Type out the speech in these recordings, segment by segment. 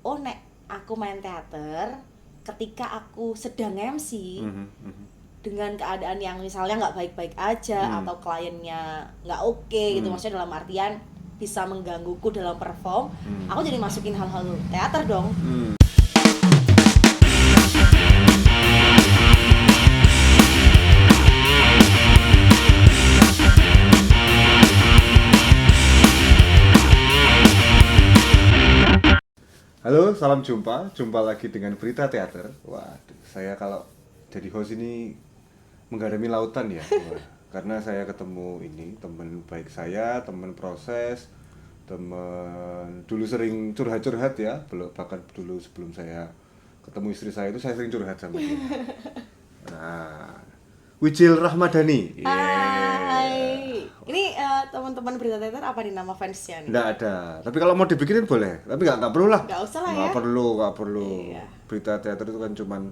oh nek aku main teater ketika aku sedang MC dengan keadaan yang misalnya nggak baik-baik aja atau kliennya nggak oke gitu, maksudnya dalam artian bisa menggangguku dalam perform, aku jadi masukin hal-hal teater dong. Halo, salam jumpa lagi dengan Berita Teater. Waduh, saya kalau jadi host ini menghadapi lautan ya. Wah, karena saya ketemu ini teman baik saya, teman proses, teman dulu sering curhat-curhat ya, bahkan dulu sebelum saya ketemu istri saya itu saya sering curhat sama dia. Nah, Wijil Rahmadani. Hai, ini teman-teman Berita Teater apa nih nama fansnya nih? Nggak ada, tapi kalau mau dibikinin boleh, tapi nggak perlu lah. Nggak usah lah ya. Nggak perlu. Iya. Berita Teater itu kan cuman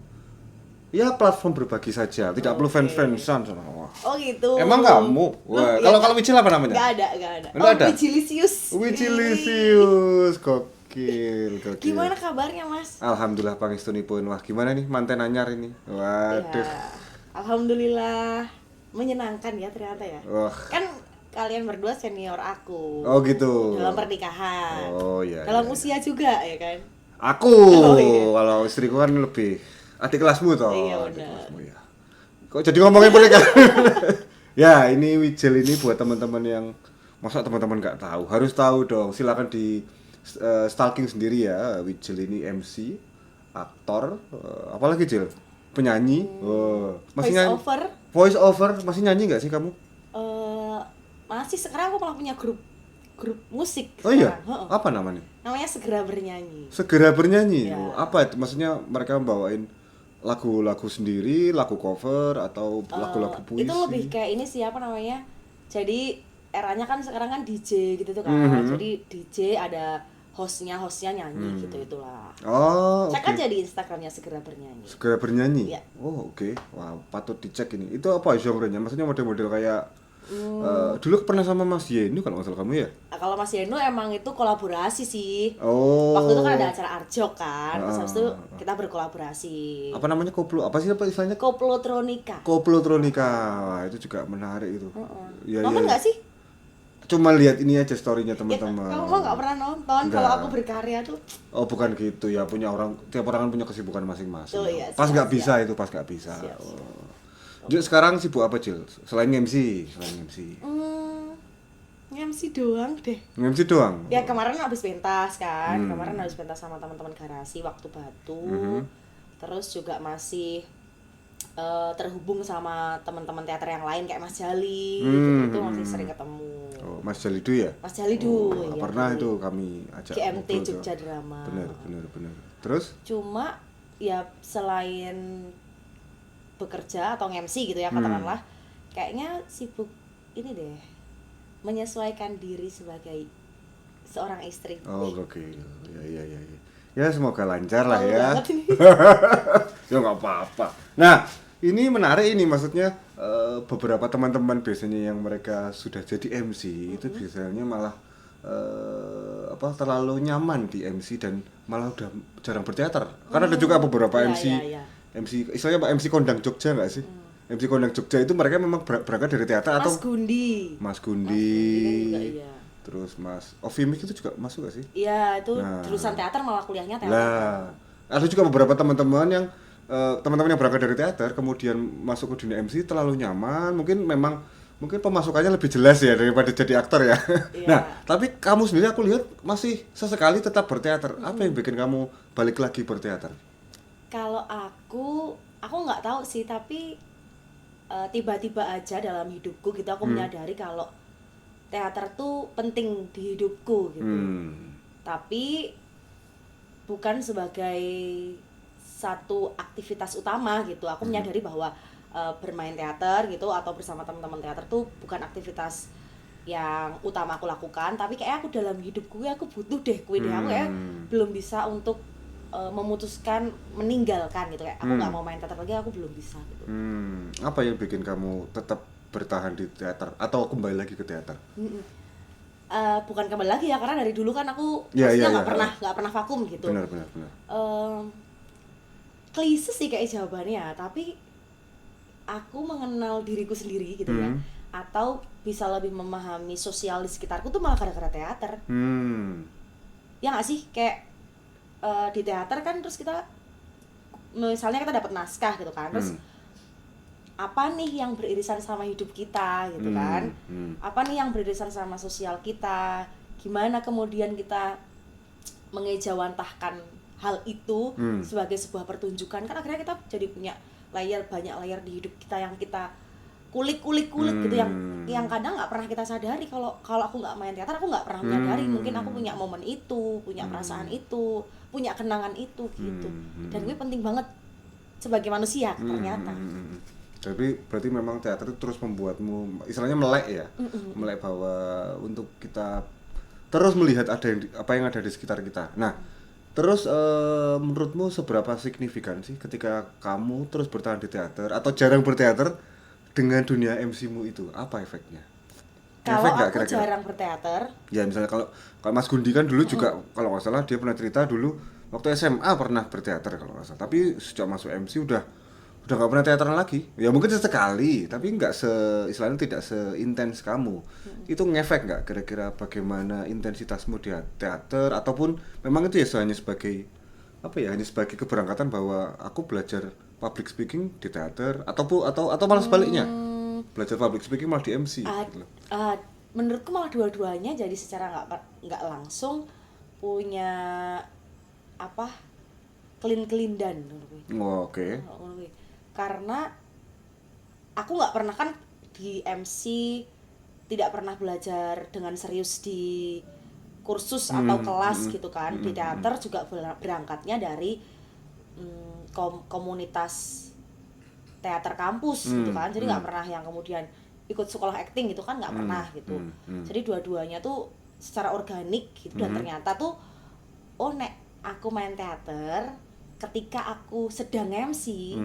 ya platform berbagi saja, tidak perlu fans-fansan. Wah. Oh gitu. Emang kamu? Wah, Loh, kalau Wijil apa namanya? Nggak ada. Nggak ada? Wijilisius. Wijilisius, gokil. Gimana kabarnya Mas? Alhamdulillah pangestunipun. Wah, gimana nih manten anyar ini? Waduh. Ya, alhamdulillah menyenangkan ya ternyata ya. Wah. Kan kalian berdua senior aku. Oh gitu. Dalam pernikahan. Oh iya. Dalam iya. usia juga ya kan. Aku, kalau istriku kan lebih adik kelasmu toh. Iya, adik benar. kelasmu ya. Kok jadi ngomongin pernikahan? Ya, ini Wijil ini buat teman-teman yang masa teman-teman nggak tahu, harus tahu dong. Silakan di stalking sendiri ya. Wijil ini MC, aktor, apalagi Jil? Penyanyi. Masih nyanyi? Voice over, masih nyanyi nggak sih kamu? Masih, sekarang aku malah punya grup musik. Oh iya? Heeh. Apa namanya? Namanya Segera Bernyanyi. Segera Bernyanyi. Ya. Oh, apa itu? Maksudnya mereka bawain lagu-lagu sendiri, lagu cover atau lagu-lagu puisi? Itu lebih kayak ini sih, apa namanya? Jadi eranya kan sekarang kan DJ gitu tuh kan. Jadi DJ ada hostnya nyanyi gitu itulah. Oh, Cek oke. aja di Instagramnya Segera Bernyanyi. Segera Bernyanyi. Iya. Oh, oke. Wah, patut dicek ini. Itu apa genre-nya? Maksudnya model-model kayak dulu pernah sama Mas Yenu kalau nggak salah kamu ya? Nah, kalau Mas Yeno emang itu kolaborasi sih. Oh. Waktu itu kan ada acara Arjok kan. Terus habis itu kita berkolaborasi. Apa namanya koplo? Apa sih apa istilahnya? Koplotronika. Koplotronika. Wah, itu juga menarik itu. Iya, Nonton nggak sih? Cuma lihat ini aja story-nya Ya, teman-teman. kamu mah nggak pernah nonton. Nggak. Kalau aku berkarya tuh. Oh, bukan gitu ya, tiap orang kan punya kesibukan masing-masing. Oh, iya, Pas nggak siap. bisa itu, pas nggak bisa. Siap. Oh. Jadi sekarang sibuk apa, Cil? Selain MC. MC doang deh. MC doang. Ya kemarin habis pentas kan. Kemarin habis pentas sama teman-teman garasi waktu Batu. Terus juga masih terhubung sama teman-teman teater yang lain kayak Mas Jali. Itu masih sering ketemu. Oh, Mas Jalidu ya? Mas Jalidu. Oh, iya, pernah dari itu kami ajak GMT ngobrol tuh. Jogja Drama. Benar. Terus? Cuma ya selain bekerja atau MC gitu ya katakanlah, kayaknya sibuk ini deh, menyesuaikan diri sebagai seorang istri. Oh, gokil. Ya. Ya semoga lancar lah Malu ya. banget ini. Ya nggak apa-apa. Nah, ini menarik ini, maksudnya beberapa teman-teman biasanya yang mereka sudah jadi MC itu biasanya malah terlalu nyaman di MC dan malah udah jarang berteater. Karena ada juga beberapa Iya, MC iya. MC istilahnya Pak MC Kondang Jogja nggak sih? MC Kondang Jogja itu mereka memang berangkat dari teater atau Mas Gundi. Mas Kan Gundi. juga iya. Terus Mas Ovimik itu juga masuk gak sih? Iya, itu Nah. jurusan teater malah kuliahnya teater. Lah, ada juga beberapa teman-teman yang berangkat dari teater kemudian masuk ke dunia MC terlalu nyaman, mungkin pemasukannya lebih jelas ya daripada jadi aktor ya. Iya. Nah, tapi kamu sendiri aku lihat masih sesekali tetap berteater. Apa yang bikin kamu balik lagi berteater? Kalau aku nggak tahu sih, tapi tiba-tiba aja dalam hidupku gitu aku menyadari kalau teater tuh penting di hidupku gitu. Tapi bukan sebagai satu aktivitas utama gitu. Aku menyadari bahwa bermain teater gitu atau bersama teman-teman teater tuh bukan aktivitas yang utama aku lakukan, tapi kayak aku dalam hidupku aku butuh deh aku kayak belum bisa untuk memutuskan meninggalkan gitu, kayak aku nggak mau main teater lagi, aku belum bisa gitu. Apa yang bikin kamu tetap bertahan di teater atau kembali lagi ke teater? bukan kembali lagi ya, karena dari dulu kan aku Ya, maksudnya ya, nggak pernah vakum gitu. benar. Klise sih kayak jawabannya, tapi aku mengenal diriku sendiri gitu ya, atau bisa lebih memahami sosial di sekitarku tuh malah gara-gara teater. Ya nggak sih, kayak di teater kan terus kita misalnya kita dapat naskah gitu kan, terus apa nih yang beririsan sama hidup kita gitu kan, apa nih yang beririsan sama sosial kita, gimana kemudian kita mengejawantahkan hal itu sebagai sebuah pertunjukan, kan akhirnya kita jadi punya banyak layar di hidup kita yang kita kulik gitu, yang kadang nggak pernah kita sadari. Kalau aku nggak main teater, aku nggak pernah menyadari mungkin aku punya momen itu, punya perasaan itu, punya kenangan itu gitu. Dan gue penting banget sebagai manusia ternyata. Tapi berarti memang teater itu terus membuatmu istilahnya melek ya, melek bahwa untuk kita terus melihat apa yang ada di sekitar kita. Nah, terus menurutmu seberapa signifikan sih ketika kamu terus bertahan di teater atau jarang berteater dengan dunia MC-mu itu? Apa efeknya? Kalau aku kira-kira jarang berteater, ya misalnya kalau Mas Gundi kan dulu juga kalau nggak salah dia pernah cerita dulu waktu SMA pernah berteater kalau nggak salah, tapi sejak masuk MC udah nggak pernah teateran lagi. Ya mungkin sesekali, tapi nggak istilahnya tidak seintens kamu. Itu ngefek nggak kira-kira bagaimana intensitasmu di teater, ataupun memang itu ya hanya sebagai apa ya, hanya sebagai keberangkatan bahwa aku belajar public speaking di teater, atau malah sebaliknya belajar public speaking malah di MC gitu. Menurutku malah dua-duanya, jadi secara nggak langsung punya apa kelin-kelindan. Oke. Karena aku nggak pernah kan di MC, tidak pernah belajar dengan serius di kursus atau kelas gitu kan. Di teater juga berangkatnya dari komunitas teater kampus gitu kan, jadi nggak pernah yang kemudian ikut sekolah acting gitu kan, nggak pernah gitu. Jadi dua-duanya tuh secara organik gitu. Dan ternyata tuh nek aku main teater ketika aku sedang MC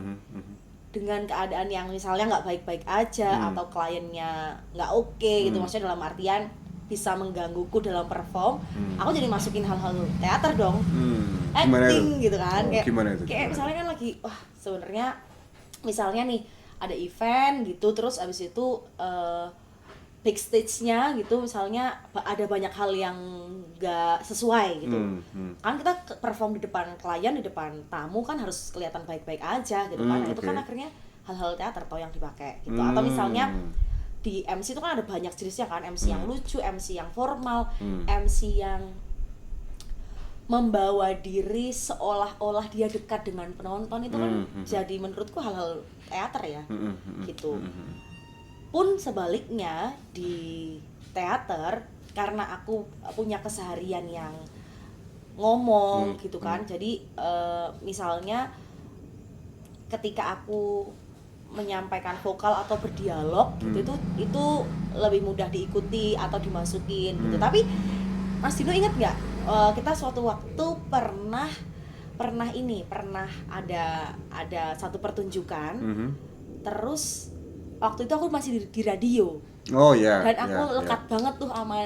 dengan keadaan yang misalnya nggak baik-baik aja atau kliennya nggak oke gitu, maksudnya dalam artian bisa menggangguku dalam perform, aku jadi masukin hal-hal teater dong, acting gitu kan. Kayak misalnya kan lagi sebenarnya misalnya nih ada event gitu, terus abis itu backstage-nya gitu misalnya ada banyak hal yang gak sesuai gitu. Kan kita perform di depan klien, di depan tamu kan harus kelihatan baik-baik aja gitu kan. Itu kan akhirnya hal-hal teater atau yang dipakai gitu. Atau misalnya di MC itu kan ada banyak jenisnya kan, MC yang lucu, MC yang formal, MC yang membawa diri seolah-olah dia dekat dengan penonton. Itu kan jadi menurutku hal-hal teater ya gitu. Pun sebaliknya di teater, karena aku punya keseharian yang ngomong gitu kan, jadi misalnya ketika aku menyampaikan vokal atau berdialog gitu, itu lebih mudah diikuti atau dimasukin gitu. Tapi Mas Dino ingat nggak, kita suatu waktu pernah ada satu pertunjukan, terus waktu itu aku masih di radio. Oh iya. Dan aku lekat banget tuh sama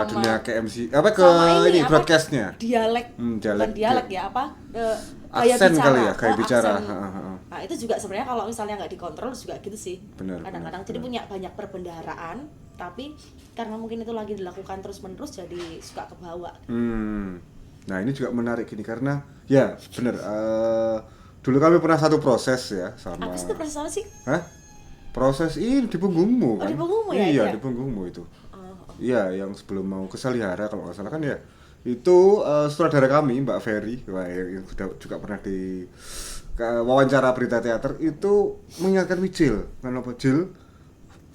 dunia ke MC. Ini broadcastnya. Dialek. Bukan dialek ya, aksen kali ya, kayak bicara. Nah, itu juga sebenarnya kalau misalnya nggak dikontrol juga gitu sih. Kadang-kadang jadi punya banyak perbendaharaan, tapi karena mungkin itu lagi dilakukan terus-menerus jadi suka kebawa. Nah, ini juga menarik gini karena ya benar. Dulu kami pernah satu proses ya sama. Apa sih itu proses apa sih? Proses ini di punggungmu kan? Di punggungmu ya? Iya, di punggungmu itu. Iya, yang sebelum mau ke Salihara kalau nggak salah kan ya. Itu sutradara kami Mbak Ferry, yang sudah juga pernah di wawancara berita teater itu mengingatkan Wijil, kan apa Jil?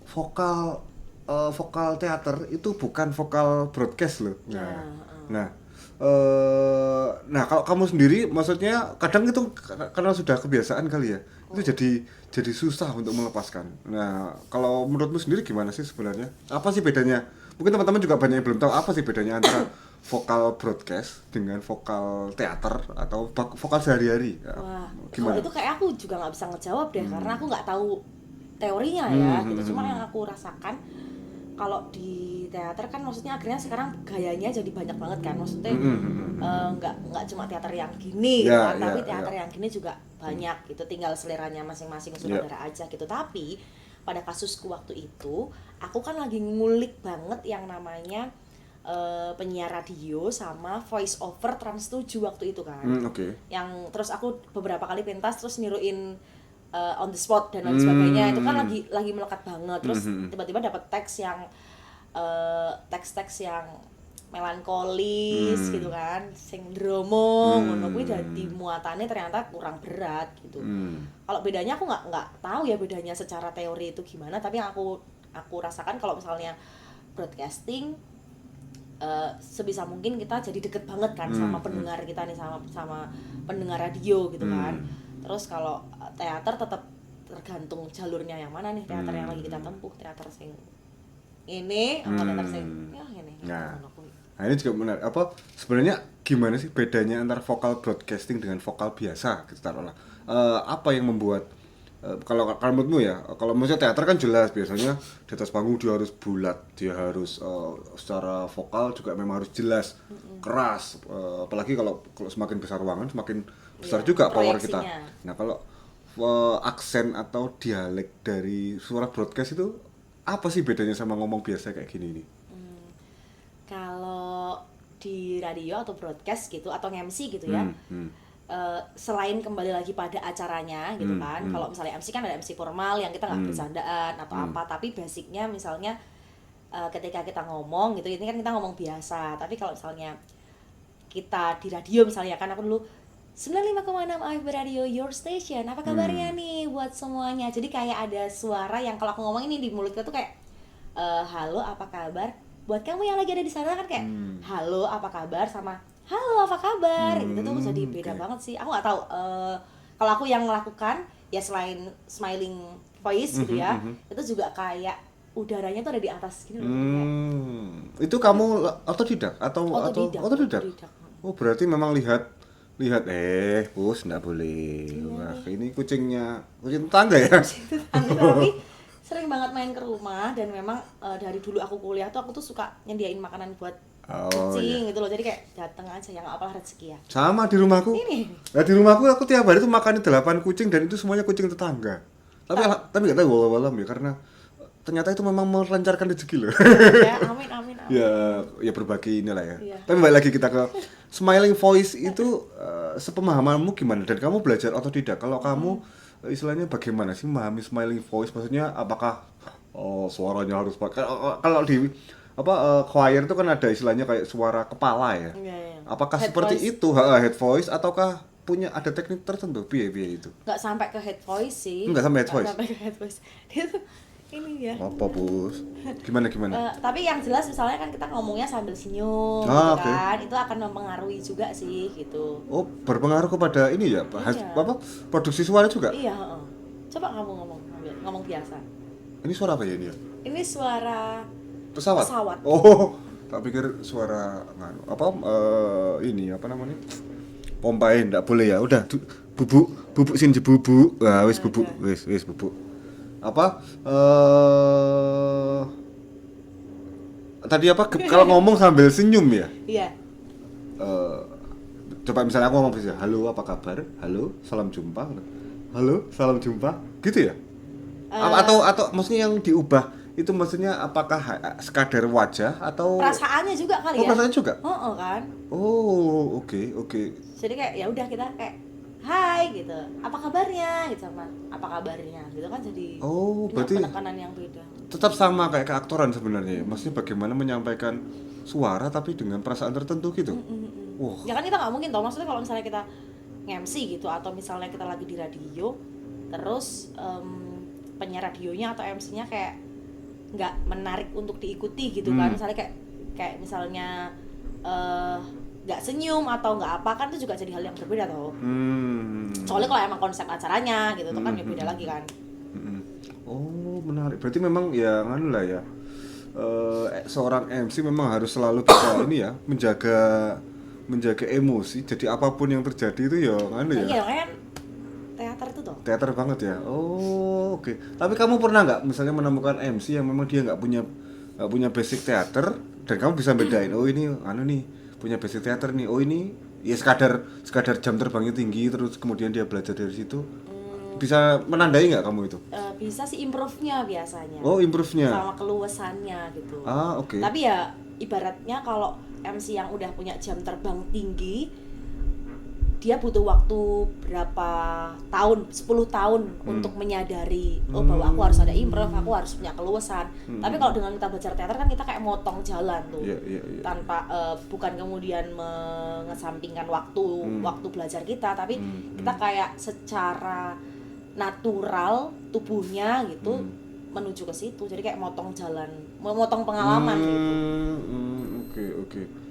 Vokal teater itu bukan vokal broadcast loh. Nah, kalau kamu sendiri, maksudnya kadang itu karena sudah kebiasaan kali ya, itu jadi susah untuk melepaskan. Nah, kalau menurutmu sendiri gimana sih sebenarnya? Apa sih bedanya? Mungkin teman-teman juga banyak yang belum tahu apa sih bedanya antara vokal broadcast dengan vokal teater atau vokal sehari-hari. Wah, gimana? Kalau itu kayak aku juga nggak bisa ngejawab deh, karena aku nggak tahu teorinya ya. Gitu. Cuma yang aku rasakan, kalau di teater kan maksudnya akhirnya sekarang gayanya jadi banyak banget kan, maksudnya nggak cuma teater yang gini gitu kan, tapi teater yang gini juga banyak gitu, tinggal seleranya masing-masing sutradara aja gitu. Tapi pada kasusku waktu itu aku kan lagi ngulik banget yang namanya penyiar radio sama voice over Trans 7 waktu itu kan. Yang terus aku beberapa kali pentas terus niruin on the spot dan lain sebagainya. Itu kan lagi melekat banget. Terus tiba-tiba dapat teks yang teks-teks yang melankolis gitu kan, sing drama ngono kuwi dadi muatannya ternyata kurang berat gitu. Kalau bedanya aku nggak tahu ya bedanya secara teori itu gimana, tapi yang aku rasakan kalau misalnya broadcasting sebisa mungkin kita jadi deket banget kan sama pendengar kita nih, sama pendengar radio gitu kan. Terus kalau teater tetap tergantung jalurnya yang mana nih, teater yang lagi kita tempuh, teater sing ini apa teater sing ya ini. Nah ini juga benar. Apa sebenarnya gimana sih bedanya antara vokal broadcasting dengan vokal biasa gitu taruhlah. Apa yang membuat kalau menurutmu ya, kalau misalnya teater kan jelas biasanya di atas panggung dia harus bulat, dia harus secara vokal juga memang harus jelas, keras, apalagi kalau semakin besar ruangan semakin besar juga power kita. Nah kalau aksen atau dialek dari suara broadcast itu apa sih bedanya sama ngomong biasa kayak gini nih? Kalau di radio atau broadcast gitu atau MC gitu ya, selain kembali lagi pada acaranya gitu kan, kalau misalnya MC kan ada MC formal yang kita nggak bercandaan atau apa, tapi basicnya misalnya ketika kita ngomong gitu, ini kan kita ngomong biasa, tapi kalau misalnya kita di radio misalnya kan, aku dulu 95,6 AFB Radio Your Station, apa kabarnya nih buat semuanya, jadi kayak ada suara yang kalau aku ngomong ini di mulut kita tuh kayak halo apa kabar, buat kamu yang lagi ada di sana kan kayak halo apa kabar sama halo apa kabar, itu tuh jadi beda banget sih. Aku nggak tahu kalau aku yang melakukan ya selain smiling voice gitu ya, itu juga kayak udaranya tuh ada di atas gitu loh. Itu kamu otodidak atau otodidak? Oh berarti memang lihat bos nggak boleh. Wah ini kucing tetangga ya. Tapi sering banget main ke rumah dan memang dari dulu aku kuliah tuh aku tuh suka nyediain makanan buat kucing gitu loh, jadi kayak dateng aja yang apalah rezeki ya. Sama di rumahku. Nah di rumahku aku tiap hari tuh makan 8 kucing dan itu semuanya kucing tetangga. Tapi nggak tahu walau ya karena ternyata itu memang melancarkan rezeki loh. Ya amin. Ya berbagi inilah ya. Tapi balik lagi kita ke smiling voice itu sepemahamanmu gimana dan kamu belajar otodidak. Kalau kamu istilahnya bagaimana sih memahami smiling voice, maksudnya apakah suaranya harus pakai kalau di choir itu kan ada istilahnya kayak suara kepala ya. Apakah head seperti voice. Itu head voice ataukah ada teknik tertentu biaya itu? Nggak sampai ke head voice sih. Nggak sampai head voice. Nggak sampai ke head voice. Dia tuh ini ya. Apa bos? Gimana? Tapi yang jelas misalnya kan kita ngomongnya sambil senyum, gitu kan, itu akan mempengaruhi juga sih gitu. Oh berpengaruh kepada ini ya, produksi suara juga? Iya. Coba kamu ngomong biasa. Ini suara apa ya ini ya? Ini suara pesawat. Oh, tak pikir suara ini apa namanya? Pompain enggak boleh ya. Udah bubuk sini bubuk. Wah, wis bubuk, wis bubuk. Tadi kalau ngomong sambil senyum ya? Iya. Coba misalnya aku ngomong bisa, halo apa kabar? Halo, salam jumpa. Halo, salam jumpa. Gitu ya? Atau maksudnya yang diubah itu maksudnya apakah sekadar wajah atau perasaannya juga kali ya? Perasaannya juga? Kan. Oh, oke. Jadi kayak ya udah kita kayak hai gitu. Apa kabarnya gitu sama apa kabarnya gitu kan, jadi berarti penekanan yang beda. Tetap sama kayak keaktoran sebenarnya. Maksudnya bagaimana menyampaikan suara tapi dengan perasaan tertentu gitu. Ya kan kita nggak mungkin tau, maksudnya kalau misalnya kita nge-MC gitu atau misalnya kita lagi di radio terus penyiar radionya atau MC-nya kayak nggak menarik untuk diikuti gitu kan, misalnya kayak misalnya nggak senyum atau nggak apa, kan itu juga jadi hal yang berbeda tau. Soalnya kalau emang konsep acaranya gitu kan ya beda lagi kan. Oh menarik, berarti memang ya lah ya, seorang MC memang harus selalu bisa ini ya menjaga emosi, jadi apapun yang terjadi itu ya ya. Iya kan teater itu toh. Teater banget ya. Oh oke. Tapi kamu pernah nggak misalnya menemukan MC yang memang dia nggak punya punya basic teater dan kamu bisa bedain, oh ini anu nih punya basic teater nih, oh ini ya sekadar jam terbangnya tinggi terus kemudian dia belajar dari situ. Bisa menandai nggak kamu itu? Bisa sih improve-nya biasanya. Oh, improve-nya. Sama keluasannya gitu. Oke. Tapi ya ibaratnya kalau MC yang udah punya jam terbang tinggi, dia butuh waktu berapa tahun, 10 tahun untuk menyadari bahwa aku harus ada improve, aku harus punya keluasan. Tapi kalau dengan kita belajar teater kan kita kayak motong jalan tuh. Yeah. Tanpa bukan kemudian mengesampingkan waktu belajar kita, tapi kita kayak secara natural tubuhnya gitu menuju ke situ. Jadi kayak motong jalan, memotong pengalaman gitu. Oke.